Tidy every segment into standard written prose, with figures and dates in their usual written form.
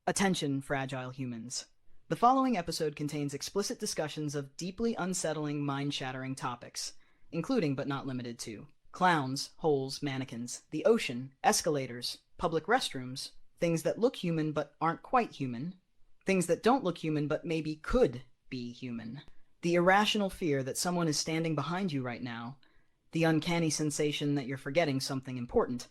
Attention, fragile humans. The following episode contains explicit discussions of deeply unsettling, mind-shattering topics, including but not limited to clowns, holes, mannequins, the ocean, escalators, public restrooms, things that look human but aren't quite human, things that don't look human but maybe could be human, the irrational fear that someone is standing behind you right now, the uncanny sensation that you're forgetting something important,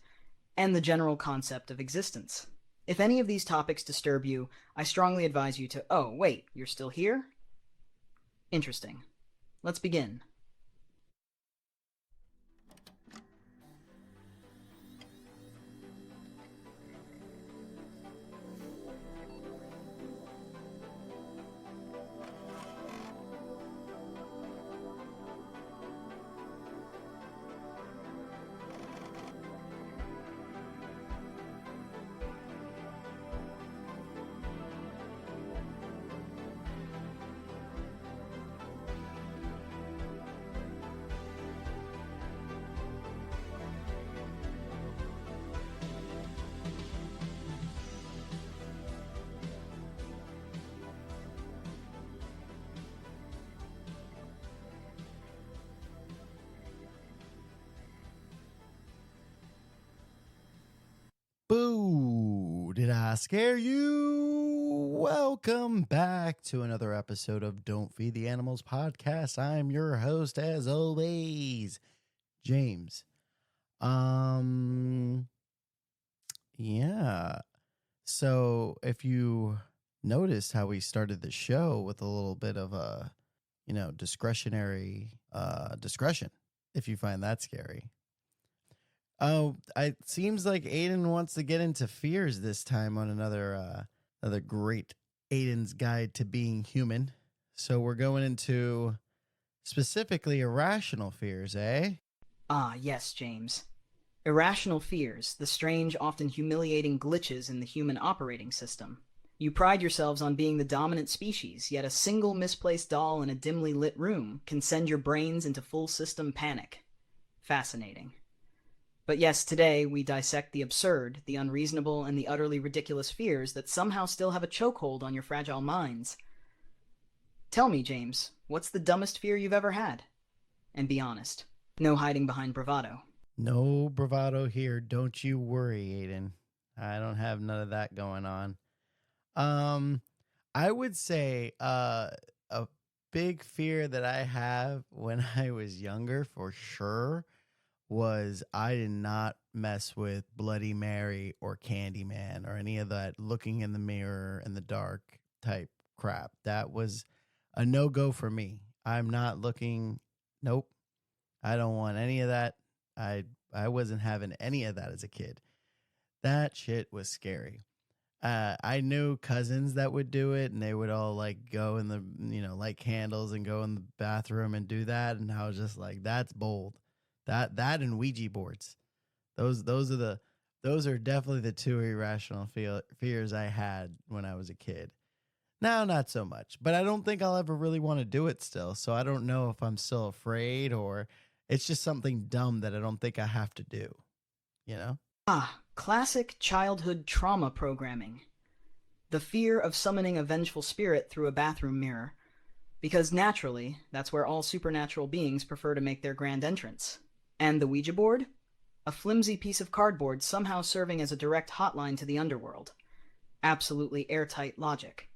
and the general concept of existence. If any of these topics disturb you, I strongly advise you to, oh, wait, you're still here? Interesting. Let's begin. Boo! Did I scare you? Welcome back to another episode of Don't Feed the Animals podcast. I'm your host, as always, James. Yeah. So if you noticed how we started the show with a little bit of a, discretionary discretion, if you find that scary. Oh, it seems like Aiden wants to get into fears this time on another great Aiden's Guide to Being Human. So we're going into specifically irrational fears, eh? Ah, yes, James. Irrational fears, the strange, often humiliating glitches in the human operating system. You pride yourselves on being the dominant species, yet a single misplaced doll in a dimly lit room can send your brains into full system panic. Fascinating. But yes, today we dissect the absurd, the unreasonable, and the utterly ridiculous fears that somehow still have a chokehold on your fragile minds. Tell me, James, what's the dumbest fear you've ever had? And be honest. No hiding behind bravado. No bravado here. Don't you worry, Aiden. I don't have none of that going on. I would say a big fear that I have when I was younger, for sure, was I did not mess with Bloody Mary or Candyman or any of that looking in the mirror in the dark type crap. That was a no-go for me. I'm not looking. Nope. I don't want any of that. I wasn't having any of that as a kid. That shit was scary. I knew cousins that would do it, and they would all like go in the, light candles and go in the bathroom and do that. And I was just like, that's bold. That and Ouija boards. Those are definitely the two irrational fears I had when I was a kid. Now, not so much, but I don't think I'll ever really want to do it still. So I don't know if I'm still afraid or it's just something dumb that I don't think I have to do, Ah, classic childhood trauma programming. The fear of summoning a vengeful spirit through a bathroom mirror. Because naturally, that's where all supernatural beings prefer to make their grand entrance. And the Ouija board? A flimsy piece of cardboard somehow serving as a direct hotline to the underworld. Absolutely airtight logic.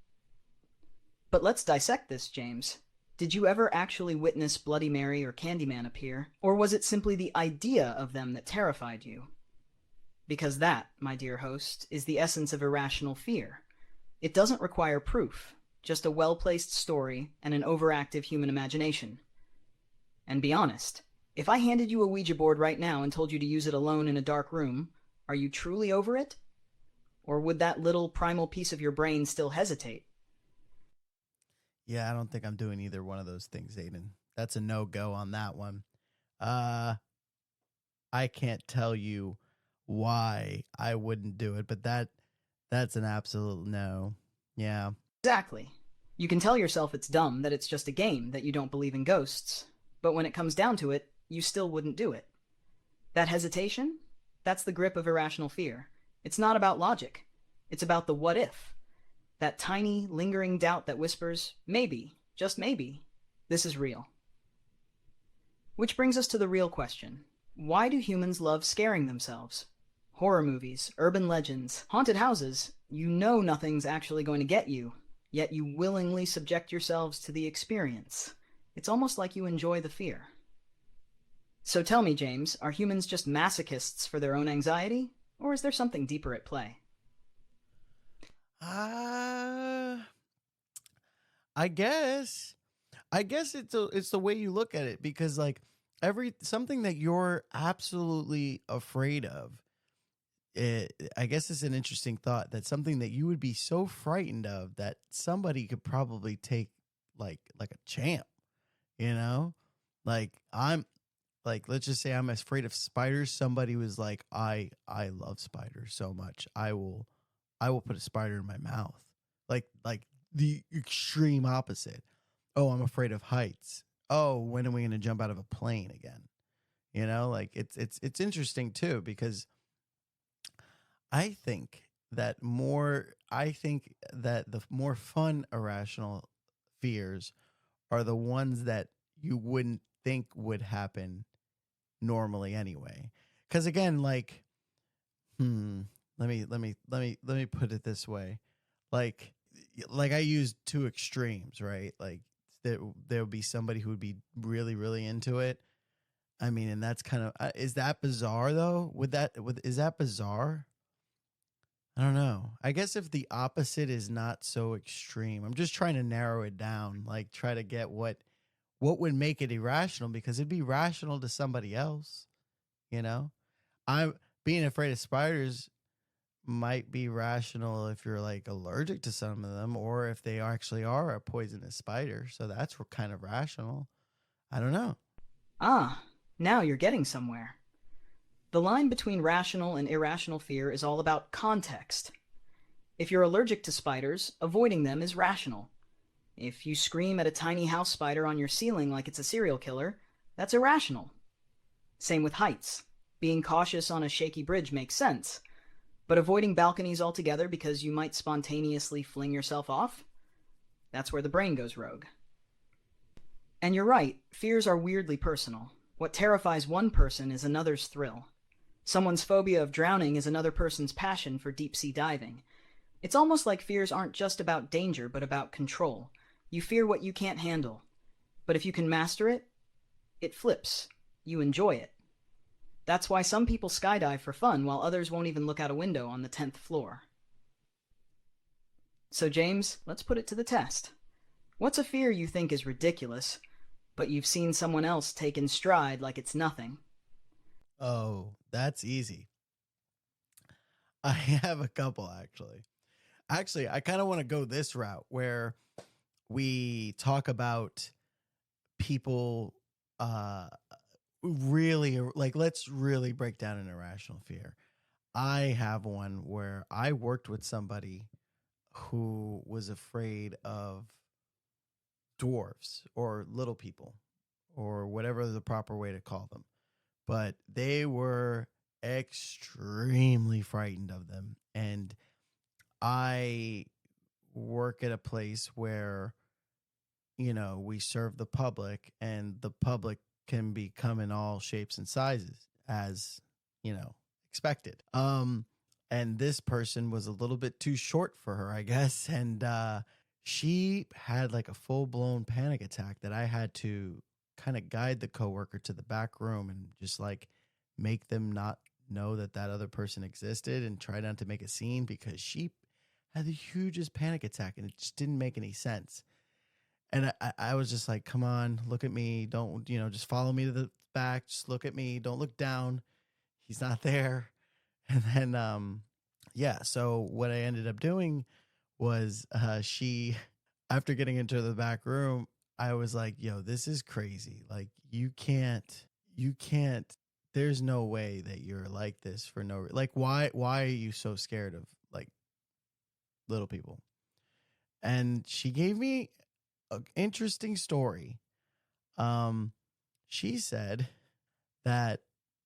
But let's dissect this, James. Did you ever actually witness Bloody Mary or Candyman appear? Or was it simply the idea of them that terrified you? Because that, my dear host, is the essence of irrational fear. It doesn't require proof, just a well-placed story and an overactive human imagination. And be honest, if I handed you a Ouija board right now and told you to use it alone in a dark room, are you truly over it? Or would that little primal piece of your brain still hesitate? Yeah, I don't think I'm doing either one of those things, Aiden. That's a no-go on that one. I can't tell you why I wouldn't do it, but that's an absolute no. Yeah. Exactly. You can tell yourself it's dumb, that it's just a game, that you don't believe in ghosts. But when it comes down to it, you still wouldn't do it. That hesitation? That's the grip of irrational fear. It's not about logic. It's about the what if. That tiny, lingering doubt that whispers, maybe, just maybe, this is real. Which brings us to the real question. Why do humans love scaring themselves? Horror movies, urban legends, haunted houses, you know nothing's actually going to get you, yet you willingly subject yourselves to the experience. It's almost like you enjoy the fear. So tell me, James, are humans just masochists for their own anxiety? Or is there something deeper at play? Uh, I guess. I guess it's the way you look at it, because like something that you're absolutely afraid of, I guess it's an interesting thought that something that you would be so frightened of that somebody could probably take like a champ, you know? Like I'm like, let's just say I'm afraid of spiders. Somebody was like, I love spiders so much. I will put a spider in my mouth. Like the extreme opposite. Oh, I'm afraid of heights. Oh, when are we going to jump out of a plane again? You know, like it's interesting too, because I think that the more fun irrational fears are the ones that you wouldn't think would happen normally anyway. Cuz again, like let me put it this way. Like like I used two extremes, right? Like there would be somebody who would be really really into it. I mean, and that's kind of is that bizarre though? Is that bizarre? I don't know. I guess if the opposite is not so extreme, I'm just trying to narrow it down, like try to get what would make it irrational, because it'd be rational to somebody else, you know? I'm being afraid of spiders might be rational if you're like allergic to some of them, or if they actually are a poisonous spider. So that's kind of rational. I don't know. Ah, now you're getting somewhere. The line between rational and irrational fear is all about context. If you're allergic to spiders, avoiding them is rational. If you scream at a tiny house spider on your ceiling like it's a serial killer, that's irrational. Same with heights. Being cautious on a shaky bridge makes sense, but avoiding balconies altogether because you might spontaneously fling yourself off? That's where the brain goes rogue. And you're right, fears are weirdly personal. What terrifies one person is another's thrill. Someone's phobia of drowning is another person's passion for deep-sea diving. It's almost like fears aren't just about danger, but about control. You fear what you can't handle. But if you can master it, it flips. You enjoy it. That's why some people skydive for fun, while others won't even look out a window on the 10th floor. So James, let's put it to the test. What's a fear you think is ridiculous, but you've seen someone else take in stride like it's nothing? Oh, that's easy. I have a couple actually. Actually, I kind of want to go this route where we talk about people really like let's really break down an irrational fear. I have one where I worked with somebody who was afraid of dwarfs or little people or whatever the proper way to call them. But they were extremely frightened of them. And I work at a place where, you know, we serve the public, and the public can become in all shapes and sizes as, you know, expected. And this person was a little bit too short for her, I guess. And she had like a full blown panic attack that I had to kind of guide the coworker to the back room and just like make them not know that that other person existed and try not to make a scene, because she had the hugest panic attack and it just didn't make any sense. And I was just like, come on, look at me. Don't, you know, just follow me to the back. Just look at me. Don't look down. He's not there. And then, yeah. So what I ended up doing was after getting into the back room, I was like, yo, this is crazy. Like, you can't, there's no way that you're like this for like, why are you so scared of like little people? And she gave me an interesting story. Um, she said that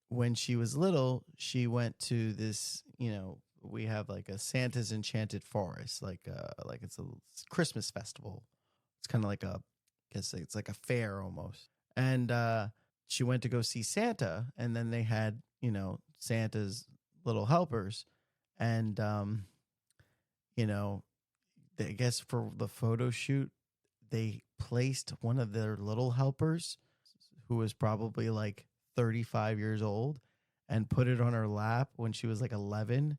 when she was little, she went to this, you know, we have like a Santa's Enchanted Forest, like it's a Christmas festival. It's kind of like a, I guess it's like a fair almost. And she went to go see Santa, and then they had, Santa's little helpers, and you know, I guess for the photo shoot, they placed one of their little helpers, who was probably like 35 years old, and put it on her lap when she was like 11.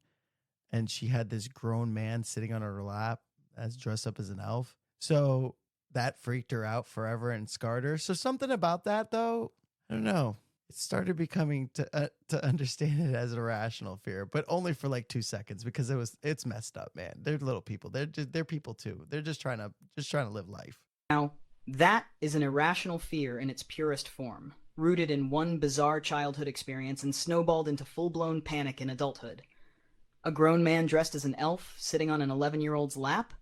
And she had this grown man sitting on her lap as dressed up as an elf. So that freaked her out forever and scarred her. So something about that, though, I don't know. It started becoming to understand it as an irrational fear, but only for like 2 seconds, because it's messed up, man. They're little people. They're people too. They're just trying to live life. Now, that is an irrational fear in its purest form, rooted in one bizarre childhood experience and snowballed into full-blown panic in adulthood. A grown man dressed as an elf sitting on an 11-year-old's lap?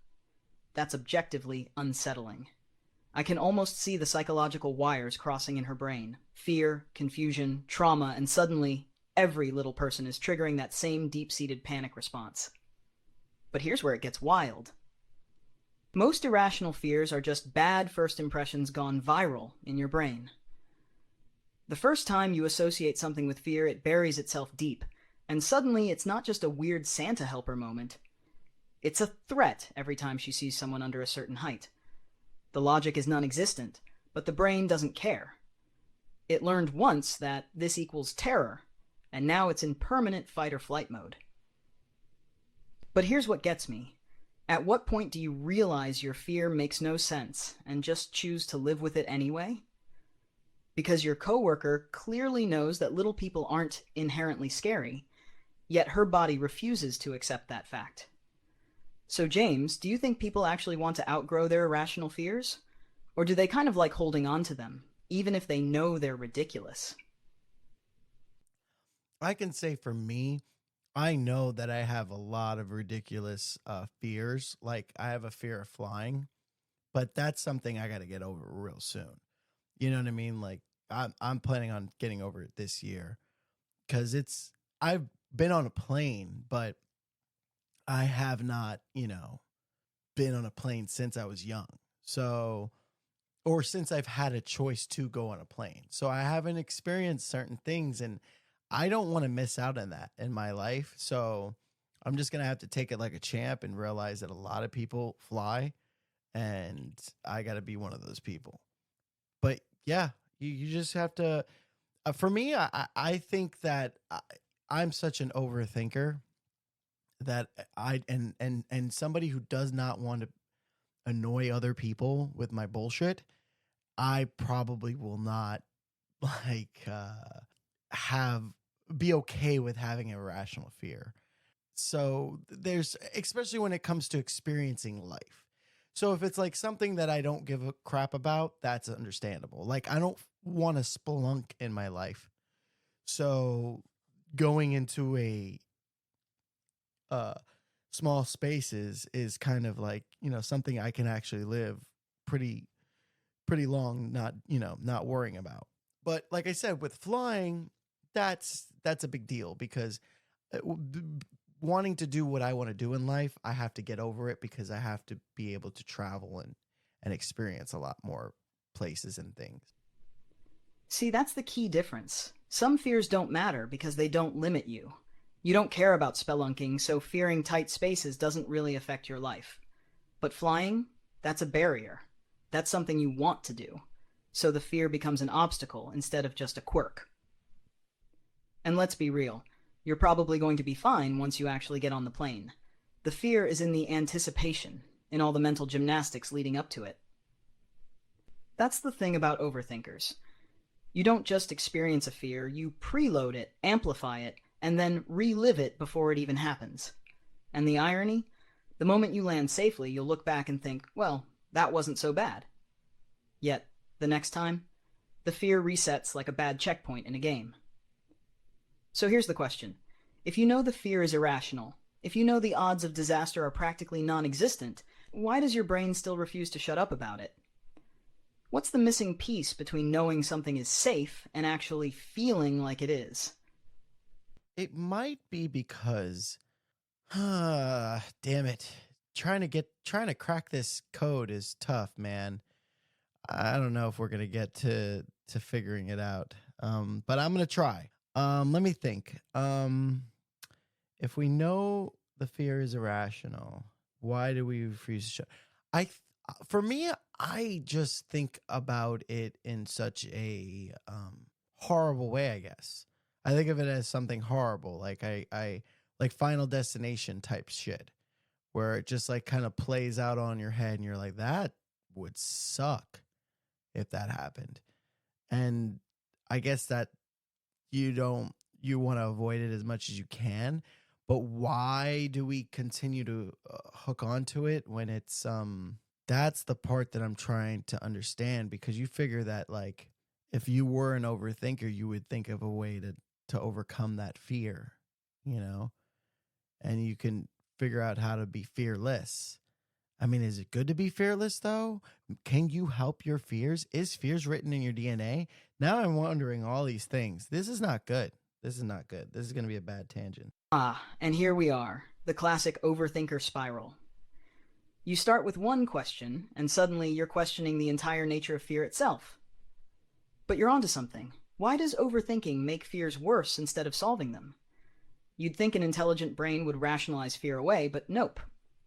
That's objectively unsettling. I can almost see the psychological wires crossing in her brain. Fear, confusion, trauma, and suddenly, every little person is triggering that same deep-seated panic response. But here's where it gets wild. Most irrational fears are just bad first impressions gone viral in your brain. The first time you associate something with fear, it buries itself deep, and suddenly it's not just a weird Santa helper moment. It's a threat every time she sees someone under a certain height. The logic is non-existent, but the brain doesn't care. It learned once that this equals terror, and now it's in permanent fight-or-flight mode. But here's what gets me. At what point do you realize your fear makes no sense and just choose to live with it anyway? Because your coworker clearly knows that little people aren't inherently scary, yet her body refuses to accept that fact. So James, do you think people actually want to outgrow their irrational fears? Or do they kind of like holding on to them, even if they know they're ridiculous? I can say for me, I know that I have a lot of ridiculous fears. Like I have a fear of flying, but that's something I got to get over real soon. You know what I mean? Like I'm planning on getting over it this year, because I've been on a plane, but I have not, been on a plane since I was young. So, or since I've had a choice to go on a plane. So I haven't experienced certain things, and I don't want to miss out on that in my life. So I'm just going to have to take it like a champ and realize that a lot of people fly, and I got to be one of those people. But yeah, you just have to, for me, I think that I'm such an overthinker that and somebody who does not want to annoy other people with my bullshit. I probably will not like have be okay with having a irrational fear. So there's, especially when it comes to experiencing life. So if it's like something that I don't give a crap about, that's understandable. Like I don't want to spelunk in my life. So going into a small spaces is kind of like, something I can actually live pretty long, not worrying about. But like I said, with flying, that's a big deal, because wanting to do what I want to do in life, I have to get over it, because I have to be able to travel and experience a lot more places and things. See, that's the key difference. Some fears don't matter because they don't limit you. You don't care about spelunking, so fearing tight spaces doesn't really affect your life. But flying, that's a barrier. That's something you want to do. So the fear becomes an obstacle instead of just a quirk. And let's be real, you're probably going to be fine once you actually get on the plane. The fear is in the anticipation, in all the mental gymnastics leading up to it. That's the thing about overthinkers. You don't just experience a fear, you preload it, amplify it, and then relive it before it even happens. And the irony? The moment you land safely, you'll look back and think, well, that wasn't so bad. Yet, the next time, the fear resets like a bad checkpoint in a game. So here's the question. If you know the fear is irrational, if you know the odds of disaster are practically non-existent, why does your brain still refuse to shut up about it? What's the missing piece between knowing something is safe and actually feeling like it is? It might be because Damn it. Trying to crack this code is tough, man. I don't know if we're gonna get to figuring it out. But I'm gonna try. Let me think. If we know the fear is irrational, why do we refuse to show? For me, I just think about it in such a horrible way. I guess I think of it as something horrible, like I like Final Destination type shit, where it just like kind of plays out on your head, and you're like, that would suck if that happened. And I guess that you want to avoid it as much as you can, but why do we continue to hook onto it when it's that's the part that I'm trying to understand, because you figure that like if you were an overthinker, you would think of a way to overcome that fear, you know, and you can figure out how to be fearless. I mean, is it good to be fearless though? Can you help your fears? Is fears written in your DNA? Now I'm wondering all these things. This is not good. This is not good. This is going to be a bad tangent. And here we are, the classic overthinker spiral. You start with one question, and suddenly you're questioning the entire nature of fear itself. But you're onto something. Why does overthinking make fears worse instead of solving them? You'd think an intelligent brain would rationalize fear away, but nope.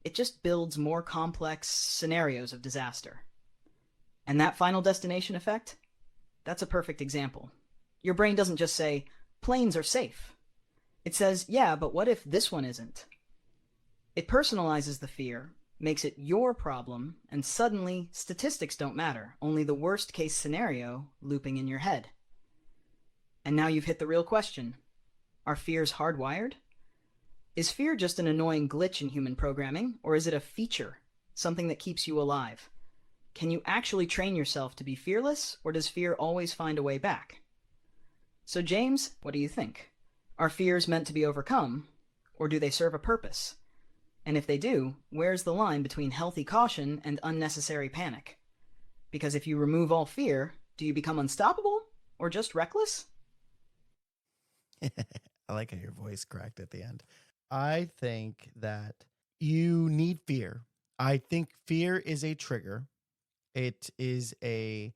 It just builds more complex scenarios of disaster. And that Final Destination effect? That's a perfect example. Your brain doesn't just say, planes are safe. It says, yeah, but what if this one isn't? It personalizes the fear, makes it your problem, and suddenly statistics don't matter, only the worst case scenario looping in your head. And now you've hit the real question. Are fears hardwired? Is fear just an annoying glitch in human programming, or is it a feature, something that keeps you alive? Can you actually train yourself to be fearless, or does fear always find a way back? So James, what do you think? Are fears meant to be overcome, or do they serve a purpose? And if they do, where's the line between healthy caution and unnecessary panic? Because if you remove all fear, do you become unstoppable, or just reckless? I like how your voice cracked at the end. I think that you need fear. I think fear is a trigger. It is a,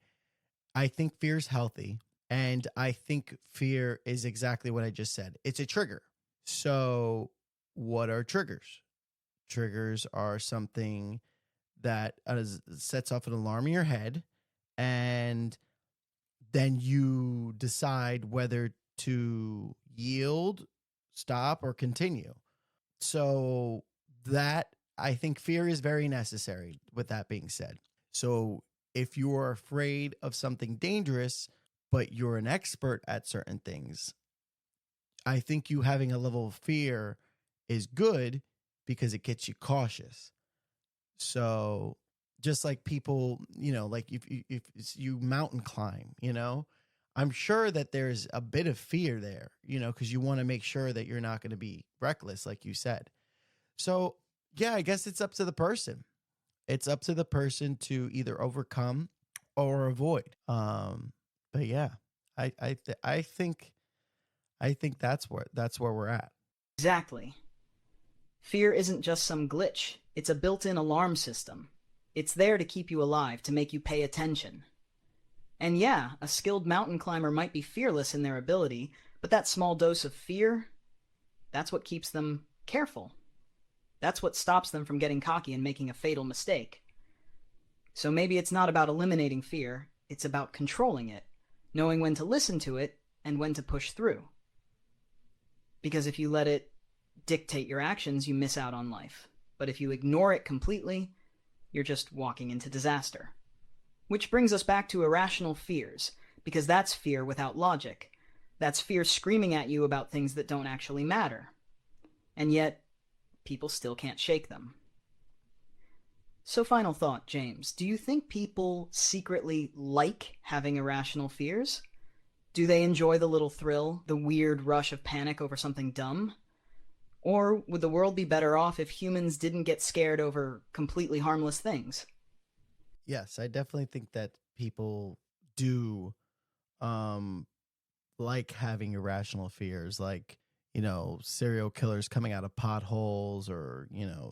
I think fear is healthy. And I think fear is exactly what I just said. It's a trigger. So, what are triggers? Triggers are something that sets off an alarm in your head, and then you decide whether to yield, stop, or continue. So that, I think fear is very necessary, with that being said. So if you are afraid of something dangerous, but you're an expert at certain things, I think you having a level of fear is good because it gets you cautious. So just like people, like if you mountain climb, I'm sure that there's a bit of fear there, because you want to make sure that you're not going to be reckless, like you said. So yeah, I guess it's up to the person. It's up to the person to either overcome or avoid. But yeah, I think that's where we're at. Exactly. Fear isn't just some glitch, it's a built-in alarm system. It's there to keep you alive, to make you pay attention. And yeah, a skilled mountain climber might be fearless in their ability, but that small dose of fear, that's what keeps them careful. That's what stops them from getting cocky and making a fatal mistake. So maybe it's not about eliminating fear, it's about controlling it, knowing when to listen to it and when to push through. Because if you let it dictate your actions, you miss out on life. But if you ignore it completely, you're just walking into disaster. Which brings us back to irrational fears, because that's fear without logic. That's fear screaming at you about things that don't actually matter. And yet, people still can't shake them. So final thought, James. Do you think people secretly like having irrational fears? Do they enjoy the little thrill, the weird rush of panic over something dumb? Or would the world be better off if humans didn't get scared over completely harmless things? Yes, I definitely think that people do um like having irrational fears. Like, serial killers coming out of potholes or,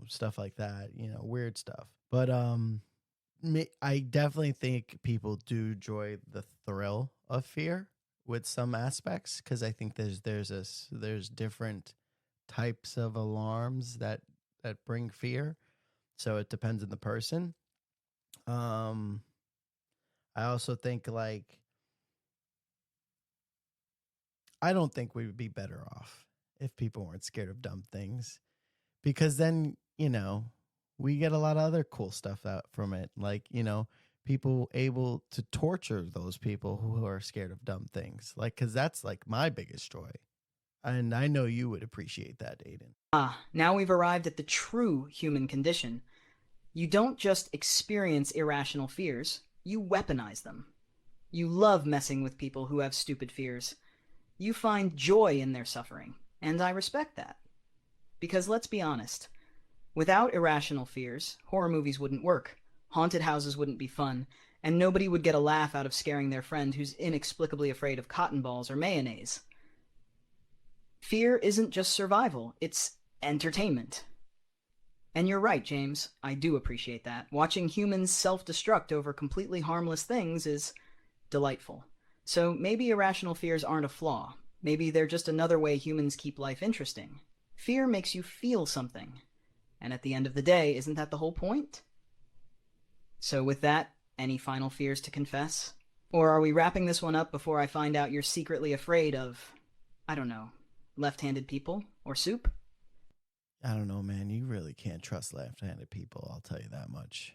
stuff like that, weird stuff. But I definitely think people do enjoy the thrill of fear with some aspects, because I think there's different types of alarms that bring fear. So it depends on the person. I also think, like, I don't think we would be better off if people weren't scared of dumb things, because then, we get a lot of other cool stuff out from it. Like, people able to torture those people who are scared of dumb things. Like, because that's like my biggest joy. And I know you would appreciate that, Aiden. Now we've arrived at the true human condition. You don't just experience irrational fears, you weaponize them. You love messing with people who have stupid fears. You find joy in their suffering, and I respect that. Because let's be honest, without irrational fears, horror movies wouldn't work, haunted houses wouldn't be fun, and nobody would get a laugh out of scaring their friend who's inexplicably afraid of cotton balls or mayonnaise. Fear isn't just survival, it's entertainment. And you're right, James, I do appreciate that. Watching humans self-destruct over completely harmless things is delightful. So maybe irrational fears aren't a flaw. Maybe they're just another way humans keep life interesting. Fear makes you feel something. And at the end of the day, isn't that the whole point? So with that, any final fears to confess? Or are we wrapping this one up before I find out you're secretly afraid of, I don't know, left-handed people? Or soup? I don't know, man. You really can't trust left-handed people, I'll tell you that much.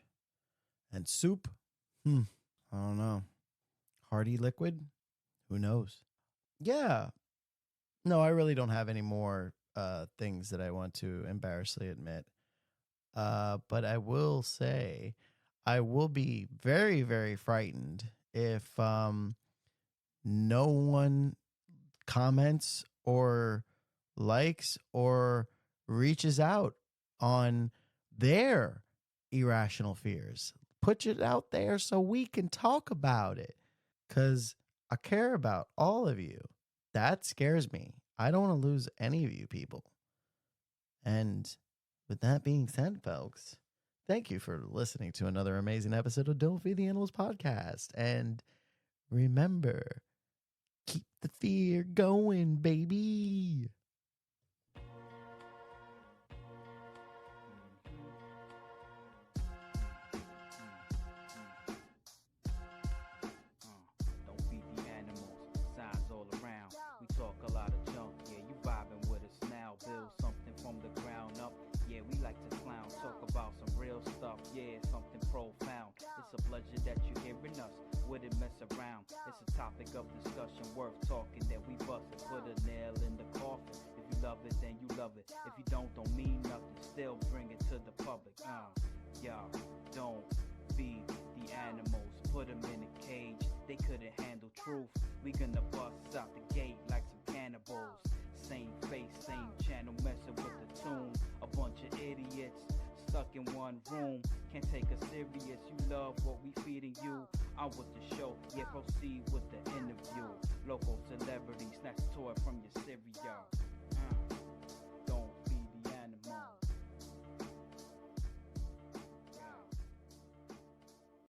And soup? I don't know. Hearty liquid? Who knows? Yeah. No, I really don't have any more things that I want to embarrassingly admit. But I will say I will be very, very frightened if no one comments or likes or reaches out on their irrational fears. Put it out there so we can talk about it, because I care about all of you. That scares me. I don't want to lose any of you people. And with that being said, folks, thank you for listening to another amazing episode of Don't Feed the Animals podcast. And remember, keep the fear going, baby. Don't feed the animals, signs all around. We talk a lot of junk, yeah, you vibing with us now. Build something from the ground up, yeah, we like to clown. Talk about some real stuff, yeah, something profound. It's a pleasure that you're hearing us, wouldn't mess around. It's a topic of discussion worth talking, that we bust it, put a nail in the coffin. If you love it, then you love it. If you don't mean nothing, still bring it to the public. Y'all, don't feed the animals, put them in a cage. They couldn't handle truth. We gonna bust out the gate like some cannibals. Same face, same channel, messing with the tune. A bunch of idiots stuck in one room. Can't take us serious. You love what we feeding you. I'm with the show, yeah, proceed with the interview. Local celebrities, snatch a toy from your cereal.